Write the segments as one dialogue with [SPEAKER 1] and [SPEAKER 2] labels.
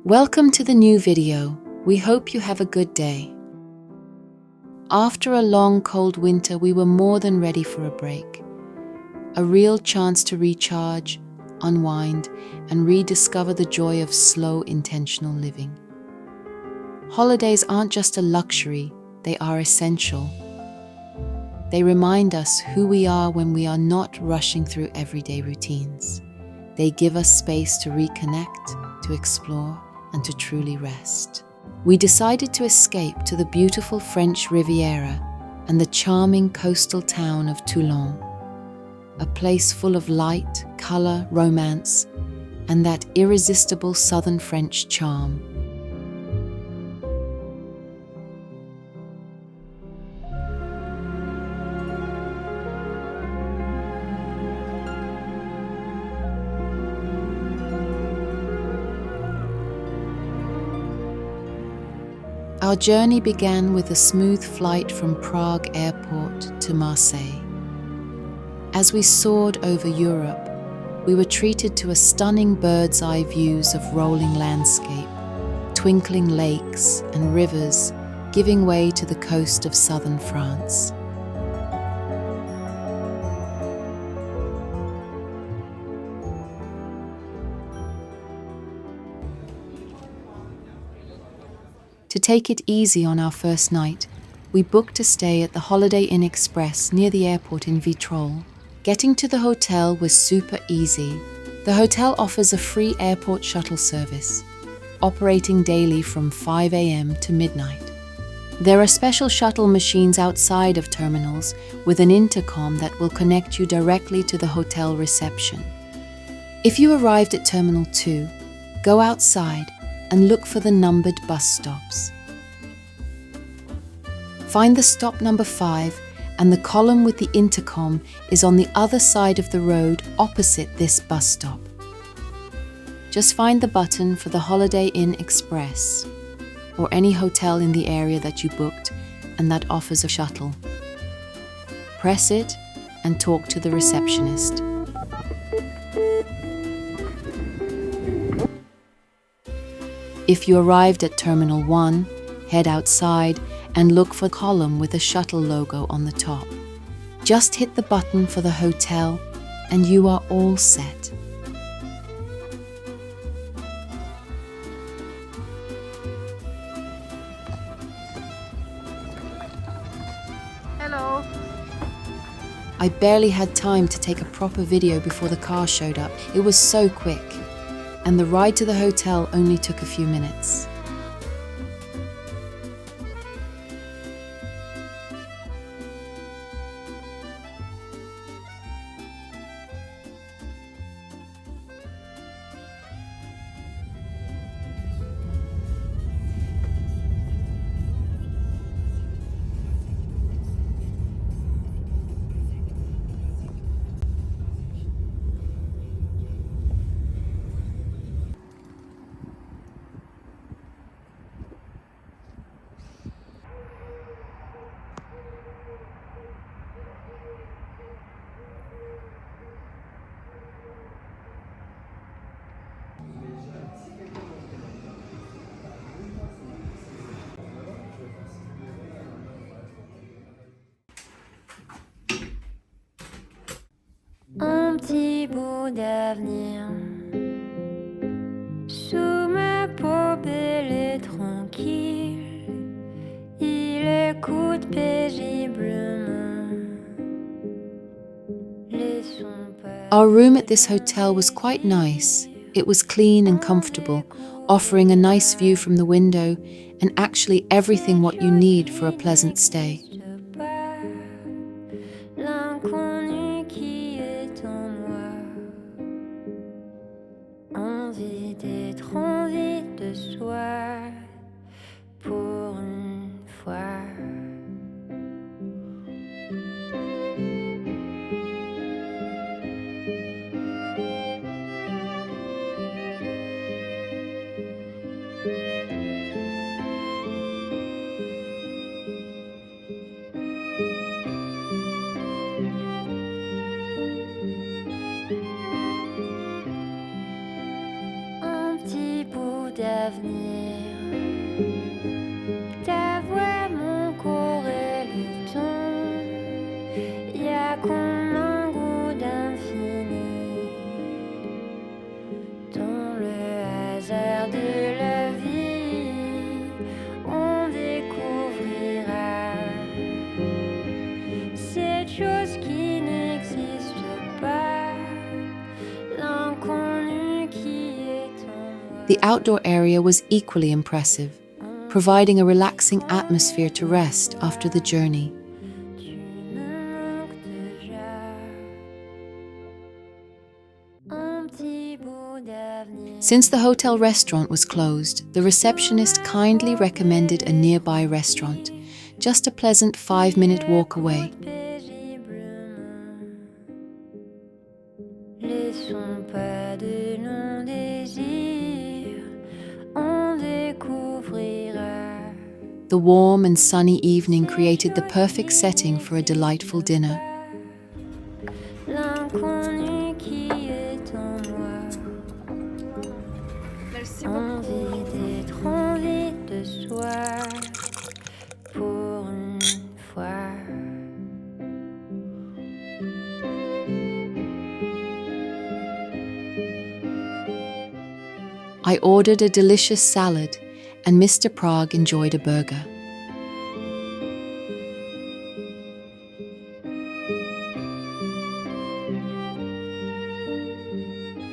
[SPEAKER 1] Welcome to the new video. We hope you have a good day. After a long cold winter, we were more than ready for a break. A real chance to recharge, unwind, and rediscover the joy of slow, intentional living. Holidays aren't just a luxury, they are essential. They remind us who we are when we are not rushing through everyday routines. They give us space to reconnect, to explore, and to truly rest. We decided to escape to the beautiful French Riviera and the charming coastal town of Toulon, a place full of light, color, romance, and that irresistible southern French charm. Our journey began with a smooth flight from Prague airport to Marseille. As we soared over Europe, we were treated to a stunning bird's-eye views of rolling landscape, twinkling lakes and rivers giving way to the coast of southern France. To take it easy on our first night, we booked a stay at the Holiday Inn Express near the airport in Vitrolles. Getting to the hotel was super easy. The hotel offers a free airport shuttle service, operating daily from 5 a.m. to midnight. There are special shuttle machines outside of terminals with an intercom that will connect you directly to the hotel reception. If you arrived at Terminal 2, go outside and look for the numbered bus stops. Find the stop number 5, and the column with the intercom is on the other side of the road opposite this bus stop. Just find the button for the Holiday Inn Express or any hotel in the area that you booked and that offers a shuttle. Press it and talk to the receptionist. If you arrived at Terminal 1, head outside and look for a column with a shuttle logo on the top. Just hit the button for the hotel and you are all set.
[SPEAKER 2] Hello.
[SPEAKER 1] I barely had time to take a proper video before the car showed up. It was so quick. And the ride to the hotel only took a few minutes.
[SPEAKER 3] Un petit bout d'avenir sous ma peau belle et tranquille, il écoute paisiblement les sons passés.
[SPEAKER 1] Our room at this hotel was quite nice. It was clean and comfortable, offering a nice view from the window and actually everything what you need for a pleasant stay.
[SPEAKER 3] L'inconnu qui est en moi, envie d'être envie de soi pour une fois. d'avenir. Ta voix, mon corps et le ton, y a comme un goût d'infini dans le hasard de la vie. On découvrira cette chose qui n'existe pas, l'inconnu qui est en moi.
[SPEAKER 1] The outdoor area was equally impressive, providing a relaxing atmosphere to rest after the journey.
[SPEAKER 3] Tu me manques déjà, un petit bout d'avenir.
[SPEAKER 1] Since the hotel restaurant was closed, the receptionist kindly recommended a nearby restaurant, just a pleasant 5-minute walk away.
[SPEAKER 3] Paisiblement, laissons pas de longs désirs, on découvrira.
[SPEAKER 1] The warm and sunny evening created the perfect setting for a delightful dinner.
[SPEAKER 3] L'inconnu qui est en moi. Envie d'être envie de soi pour une fois.
[SPEAKER 1] I ordered a delicious salad, and Mr. Prague enjoyed a burger.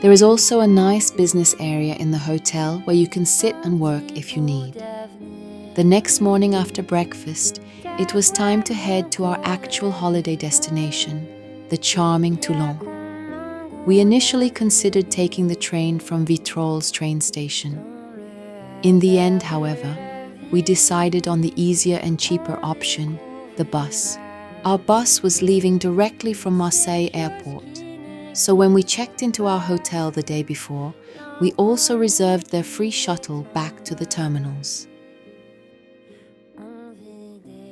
[SPEAKER 1] There is also a nice business area in the hotel where you can sit and work if you need. The next morning after breakfast, it was time to head to our actual holiday destination, the charming Toulon. We initially considered taking the train from Vitrolles train station. In the end, however, we decided on the easier and cheaper option, the bus. Our bus was leaving directly from Marseille airport. So when we checked into our hotel the day before, we also reserved their free shuttle back to the terminals.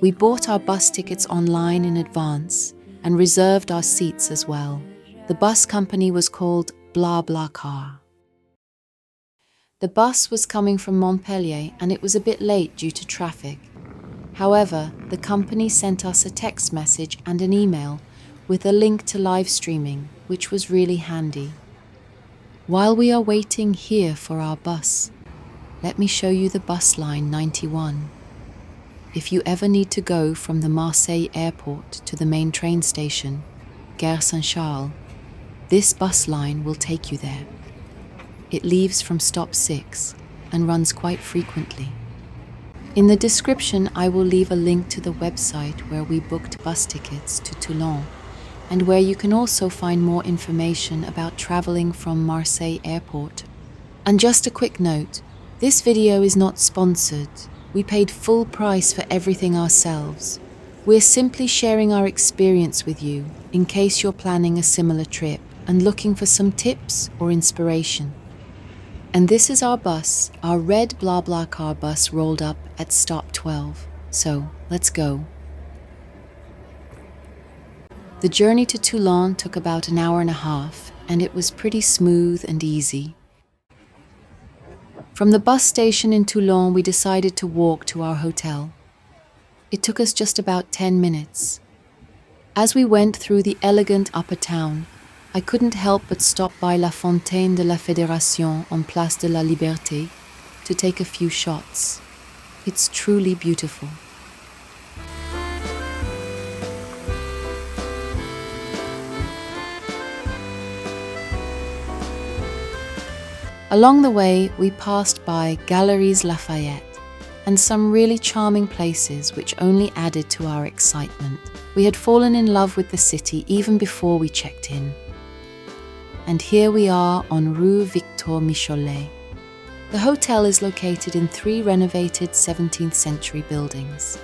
[SPEAKER 1] We bought our bus tickets online in advance and reserved our seats as well. The bus company was called BlaBlaCar. The bus was coming from Montpellier and it was a bit late due to traffic. However, the company sent us a text message and an email with a link to live streaming, which was really handy. While we are waiting here for our bus, let me show you the bus line 91. If you ever need to go from the Marseille airport to the main train station, Gare Saint-Charles, this bus line will take you there. It leaves from stop 6 and runs quite frequently. In the description, I will leave a link to the website where we booked bus tickets to Toulon, and where you can also find more information about traveling from Marseille airport. And just a quick note, this video is not sponsored. We paid full price for everything ourselves. We're simply sharing our experience with you in case you're planning a similar trip and looking for some tips or inspiration. And this is our bus. Our red BlaBlaCar bus rolled up at stop 12. So let's go. The journey to Toulon took about an hour and a half, and it was pretty smooth and easy. From the bus station in Toulon, we decided to walk to our hotel. It took us just about 10 minutes. As we went through the elegant upper town, I couldn't help but stop by la Fontaine de Federation on Place de la Liberté to take a few shots. It's truly beautiful. Along the way, we passed by Galeries Lafayette and some really charming places which only added to our excitement. We had fallen in love with the city even before we checked in. And here we are on Rue Victor Hugo. The hotel is located in 3 renovated 17th century buildings.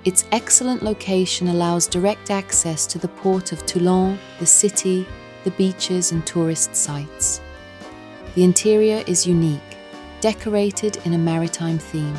[SPEAKER 1] Its excellent location allows direct access to the port of Toulon, the city, the beaches and tourist sites. The interior is unique, decorated in a maritime theme.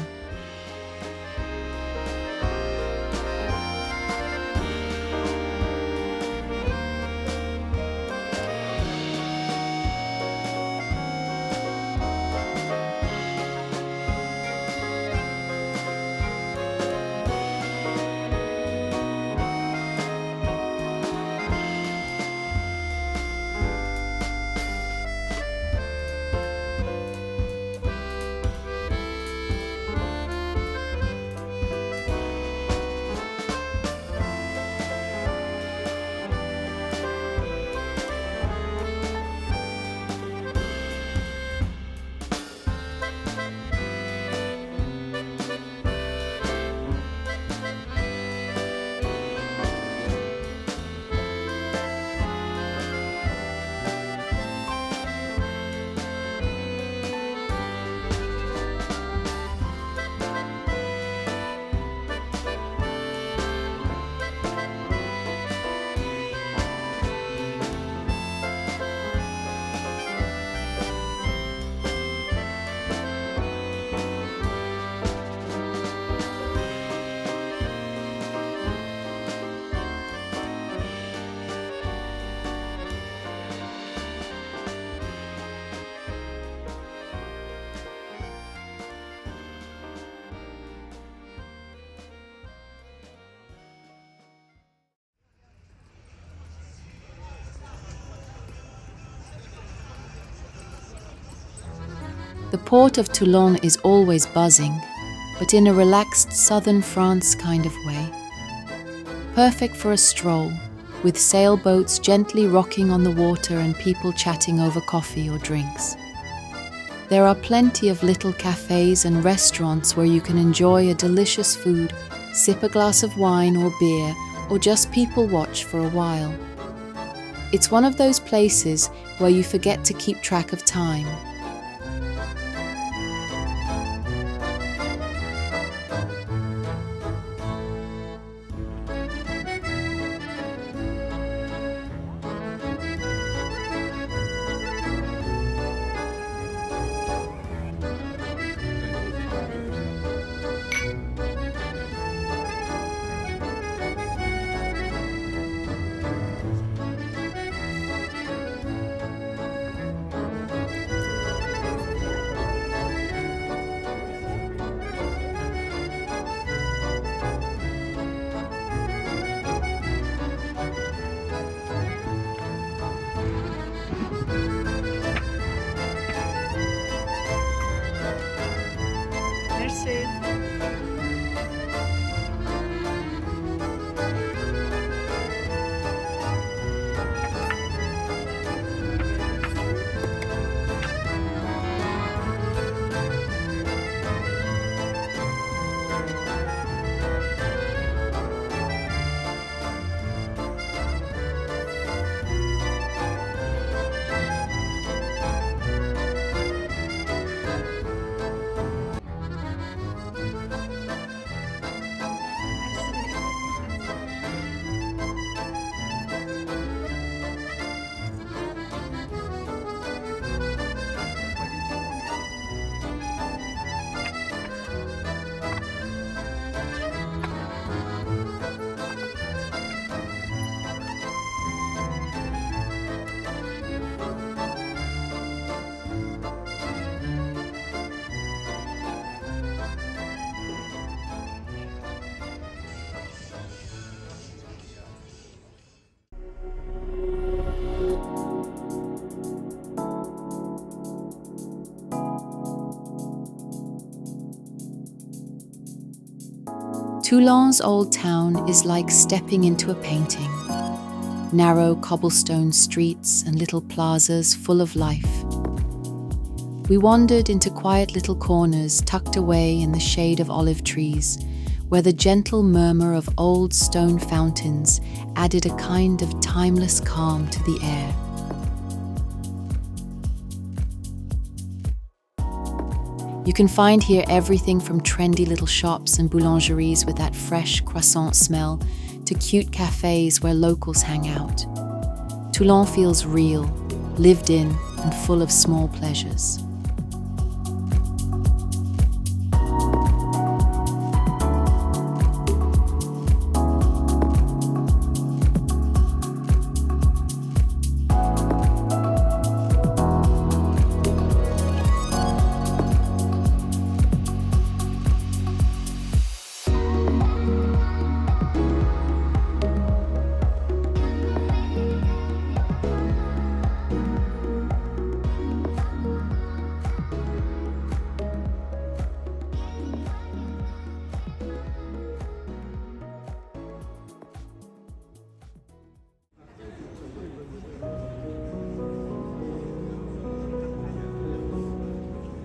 [SPEAKER 1] The port of Toulon is always buzzing, but in a relaxed southern France kind of way. Perfect for a stroll, with sailboats gently rocking on the water and people chatting over coffee or drinks. There are plenty of little cafes and restaurants where you can enjoy a delicious food, sip a glass of wine or beer, or just people watch for a while. It's one of those places where you forget to keep track of time.
[SPEAKER 2] Merci.
[SPEAKER 1] Toulon's old town is like stepping into a painting. Narrow cobblestone streets and little plazas full of life. We wandered into quiet little corners tucked away in the shade of olive trees, where the gentle murmur of old stone fountains added a kind of timeless calm to the air. You can find here everything from trendy little shops and boulangeries with that fresh croissant smell to cute cafes where locals hang out. Toulon feels real, lived in, and full of small pleasures.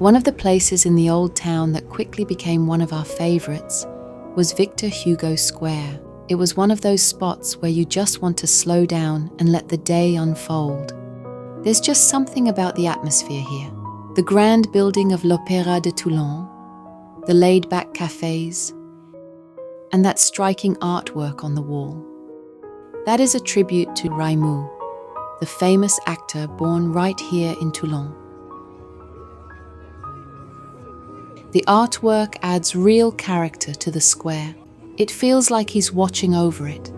[SPEAKER 1] One of the places in the old town that quickly became one of our favorites was Victor Hugo Square. It was one of those spots where you just want to slow down and let the day unfold. There's just something about the atmosphere here. The grand building of l'Opéra de Toulon, the laid-back cafes, and that striking artwork on the wall. That is a tribute to Raimu, the famous actor born right here in Toulon. The artwork adds real character to the square. It feels like he's watching over it.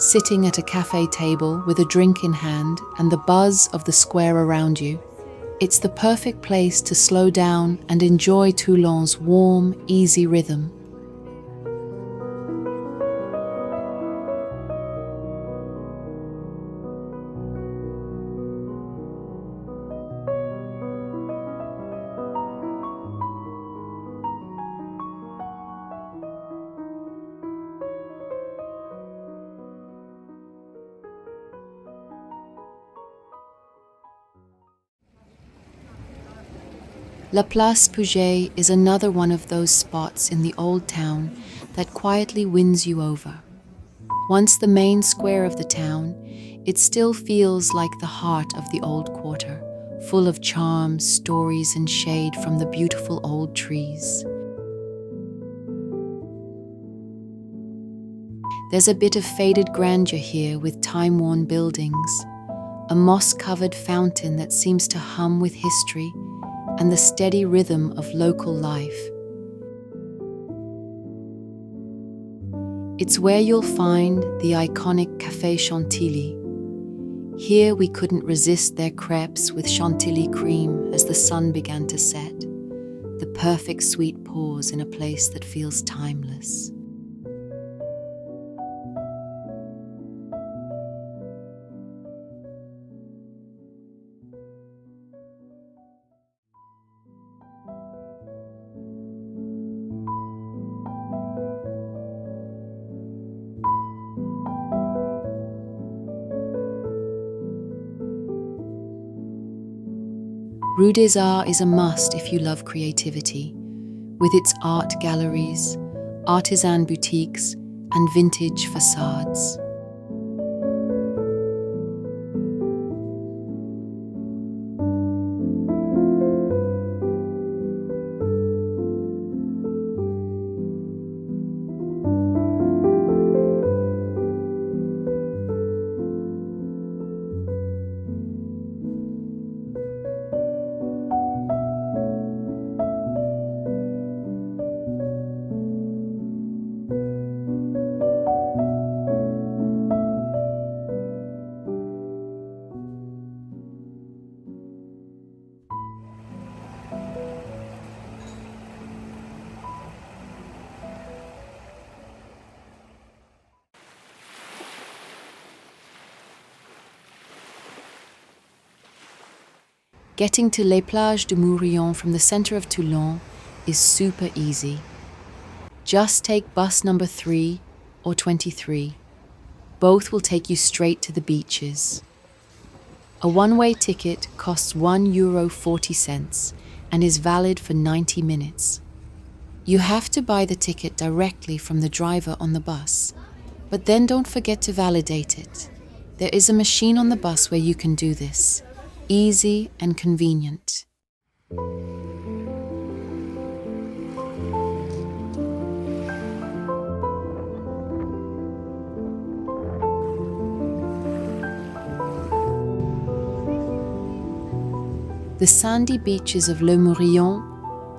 [SPEAKER 1] Sitting at a cafe table with a drink in hand and the buzz of the square around you, it's the perfect place to slow down and enjoy Toulon's warm, easy rhythm. La Place Puget is another one of those spots in the old town that quietly wins you over. Once the main square of the town, it still feels like the heart of the old quarter, full of charms, stories, and shade from the beautiful old trees. There's a bit of faded grandeur here with time-worn buildings, a moss-covered fountain that seems to hum with history, and the steady rhythm of local life. It's where you'll find the iconic Café Chantilly. Here we couldn't resist their crepes with Chantilly cream as the sun began to set, the perfect sweet pause in a place that feels timeless. Rue des Arts is a must if you love creativity, with its art galleries, artisan boutiques, and vintage facades. Getting to les Plages du Mourillon from the center of Toulon is super easy. Just take bus number 3 or 23. Both will take you straight to the beaches. A one-way ticket costs €1.40 and is valid for 90 minutes. You have to buy the ticket directly from the driver on the bus, but then don't forget to validate it. There is a machine on the bus where you can do this. Easy and convenient. The sandy beaches of Le Mourillon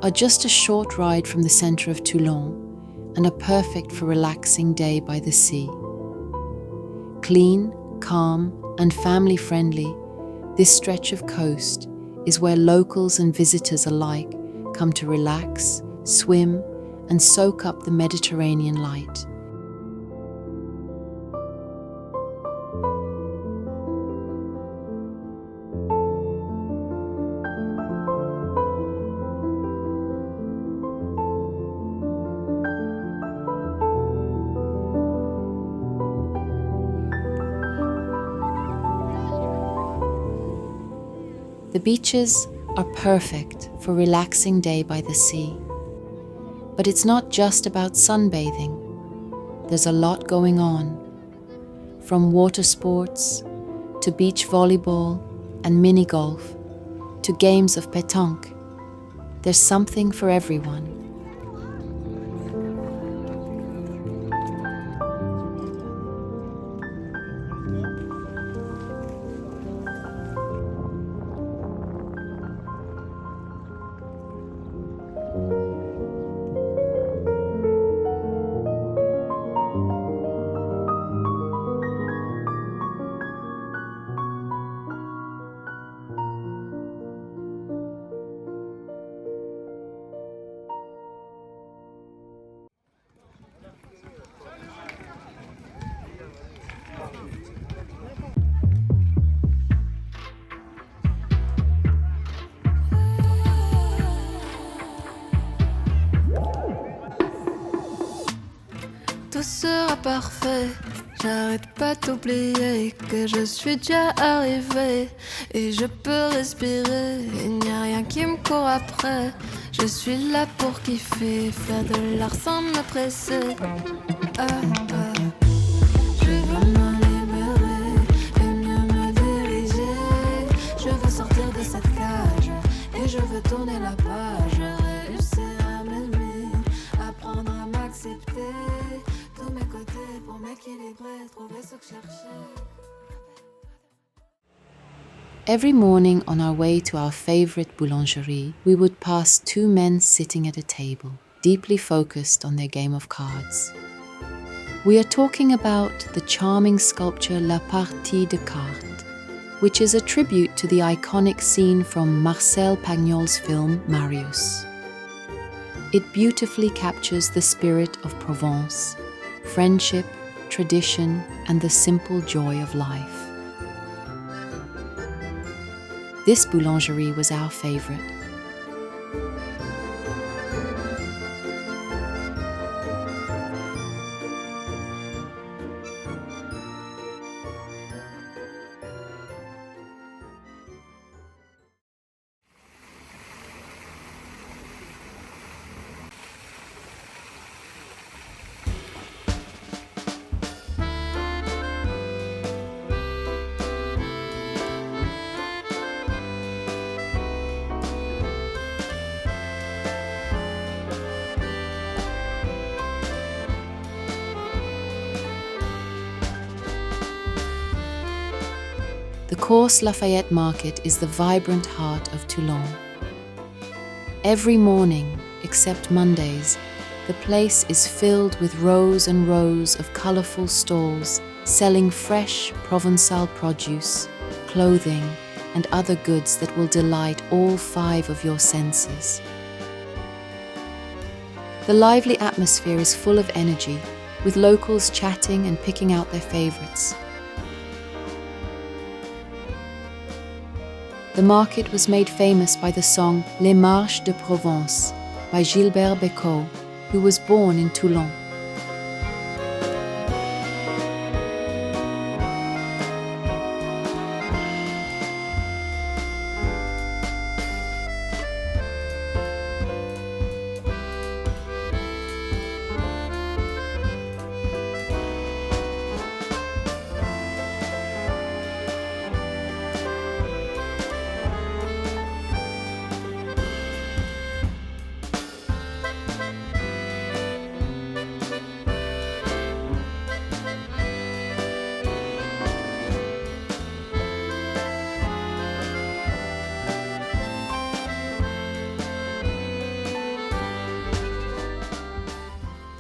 [SPEAKER 1] are just a short ride from the center of Toulon and are perfect for a relaxing day by the sea. Clean, calm, and family-friendly, this stretch of coast is where locals and visitors alike come to relax, swim, and soak up the Mediterranean light. The beaches are perfect for a relaxing day by the sea. But it's not just about sunbathing. There's a lot going on. From water sports, to beach volleyball and mini golf, to games of pétanque. There's something for everyone.
[SPEAKER 3] Tout sera parfait, j'arrête pas d'oublier que je suis déjà arrivée et je peux respirer, il n'y a
[SPEAKER 2] rien qui me court après. Je suis là pour kiffer, faire de l'art sans me presser. Je veux me libérer et mieux me diriger. Je veux sortir de cette cage et je veux tourner la page. Réussir à m'aimer, apprendre à m'accepter. Tous mes côtés pour m'équilibrer, trouver ce que chercher.
[SPEAKER 1] Every morning on our way to our favorite boulangerie, we would pass two men sitting at a table, deeply focused on their game of cards. We are talking about the charming sculpture La Partie de Cartes, which is a tribute to the iconic scene from Marcel Pagnol's film Marius. It beautifully captures the spirit of Provence, friendship, tradition, and the simple joy of life. This boulangerie was our favorite. The Cours Lafayette Market is the vibrant heart of Toulon. Every morning, except Mondays, the place is filled with rows and rows of colourful stalls selling fresh Provençal produce, clothing, and other goods that will delight all five of your senses. The lively atmosphere is full of energy, with locals chatting and picking out their favourites. The market was made famous by the song Les Marches de Provence by Gilbert Bécaud, who was born in Toulon.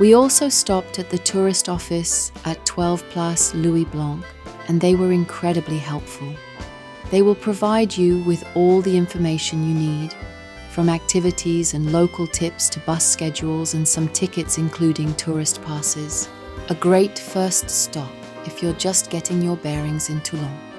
[SPEAKER 1] We also stopped at the tourist office at 12 Place Louis Blanc, and they were incredibly helpful. They will provide you with all the information you need, from activities and local tips to bus schedules and some tickets including tourist passes. A great first stop if you're just getting your bearings in Toulon.